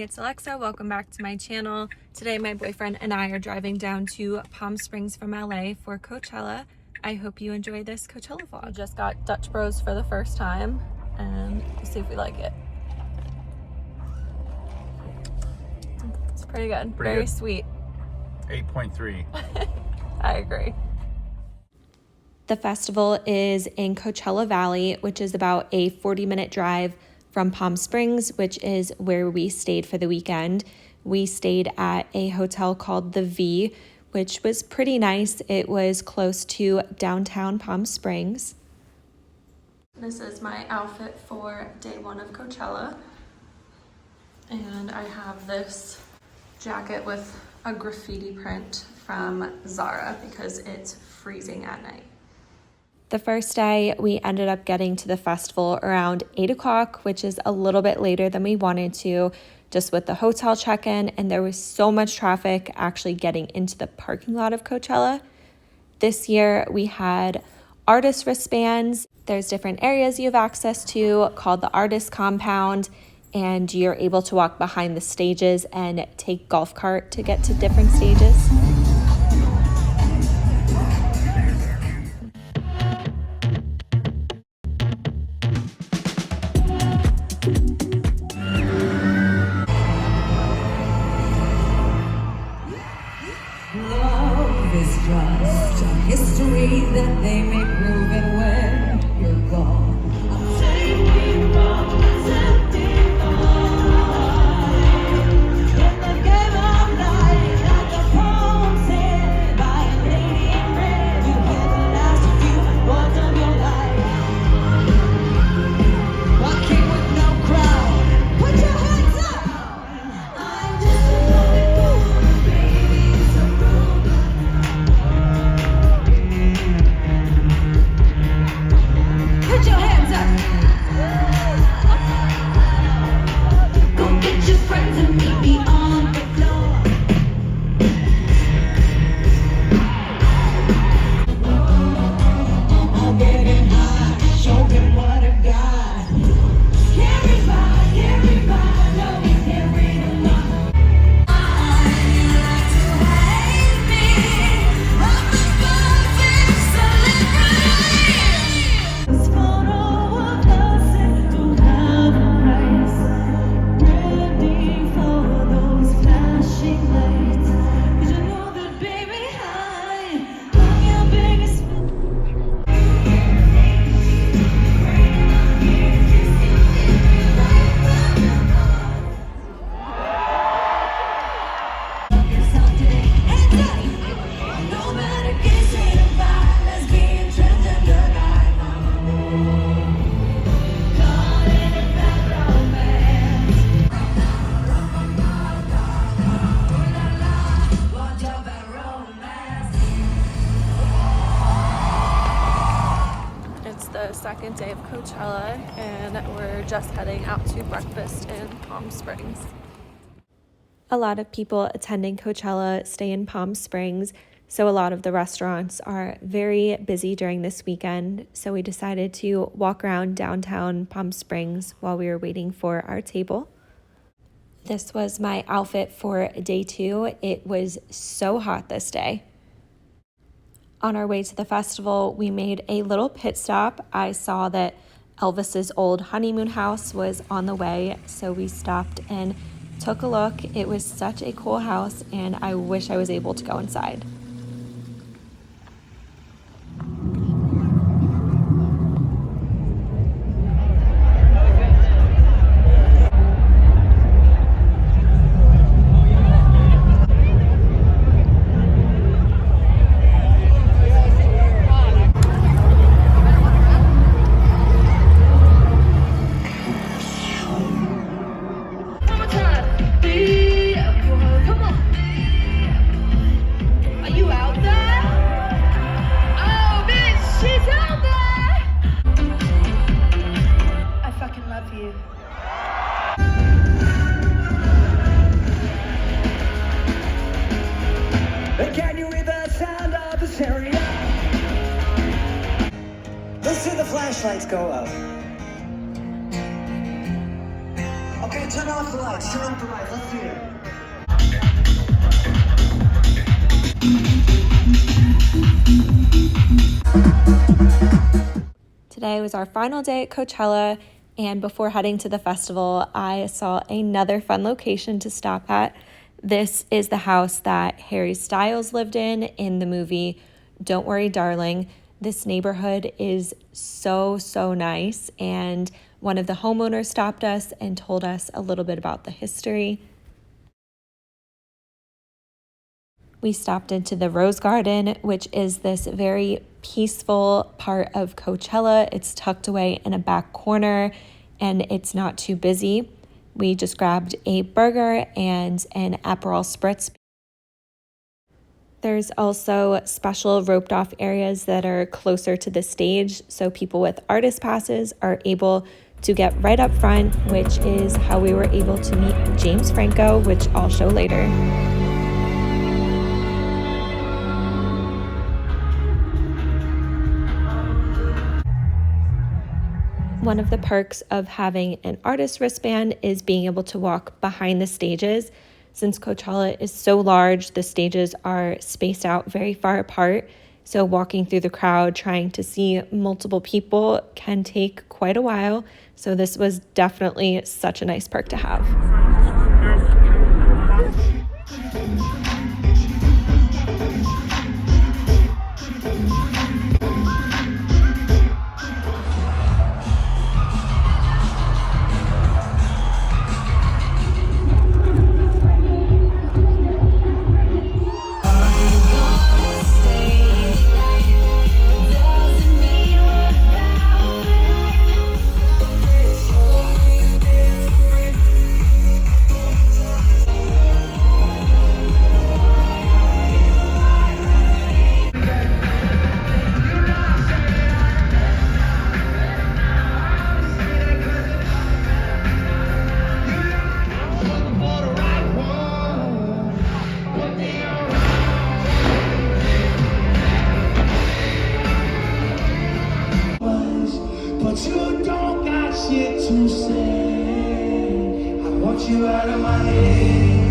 it's Alexa. Welcome back to my channel. Today my boyfriend and I are driving down to Palm Springs from LA for Coachella. I hope you enjoy this Coachella vlog. We just got Dutch Bros for the first time and we'll see if we like it. It's pretty good. Very sweet. 8.3. I agree. The festival is in Coachella Valley, which is about a 40-minute drive from Palm Springs, which is where we stayed for the weekend. We stayed at a hotel called The V, which was pretty nice. It was close to downtown Palm Springs. This is my outfit for day one of Coachella. And I have this jacket with a graffiti print from Zara because it's freezing at night. The first day, we ended up getting to the festival around 8 o'clock, which is a little bit later than we wanted to, just with the hotel check-in, and there was so much traffic actually getting into the parking lot of Coachella. This year, we had Artist Wristbands. There's different areas you have access to called the Artist Compound, and you're able to walk behind the stages and take golf cart to get to different stages. Just a history that they may prove it when you're gone. I'm taking wrong, accepting all. In the game of life, like the poem said by a lady in red, you get the last few words of your life. Walk king with no crown. Put your hands up. I'm just a lonely woman, baby, so wrong. Put your hands up. Go get your friends and meet me on the floor. I'm getting high. Show them what I got. Carry by, no, we carry the lot. I like to hate me. I'm the perfect celebrity. This photo of us don't have a price. Ready for those flashing lights. 'Cause you know that, baby, I'm your biggest fan. Nobody can say goodbye. Let's be in transgender life. Calling it bad romance. Watch out, bad romance. It's the second day of Coachella and we're just heading out to breakfast in Palm Springs. A lot of people attending Coachella stay in Palm Springs, so a lot of the restaurants are very busy during this weekend. So we decided to walk around downtown Palm Springs while we were waiting for our table. This was my outfit for day two. It was so hot this day. On our way to the festival, we made a little pit stop. I saw that Elvis's old honeymoon house was on the way, so we stopped and took a look. It was such a cool house, and I wish I was able to go inside. Come on. Are you out there? Oh, bitch, she's out there. I fucking love you. Can you hear the sound of hysteria? Let's see the flashlights go up. Okay, turn off the lights. Turn off the lights. Let's see it. Today was our final day at Coachella, and before heading to the festival, I saw another fun location to stop at. This is the house that Harry Styles lived in the movie Don't Worry, Darling. This neighborhood is so nice, and one of the homeowners stopped us and told us a little bit about the history. We stopped into the Rose Garden, which is this very peaceful part of Coachella. It's tucked away in a back corner and it's not too busy. We just grabbed a burger and an Aperol Spritz. There's also special roped off areas that are closer to the stage, so people with artist passes are able to get right up front, which is how we were able to meet James Franco, which I'll show later. One of the perks of having an artist wristband is being able to walk behind the stages. Since Coachella is so large, the stages are spaced out very far apart. So walking through the crowd, trying to see multiple people can take quite a while. So this was definitely such a nice perk to have. But you don't got shit to say. I want you out of my head.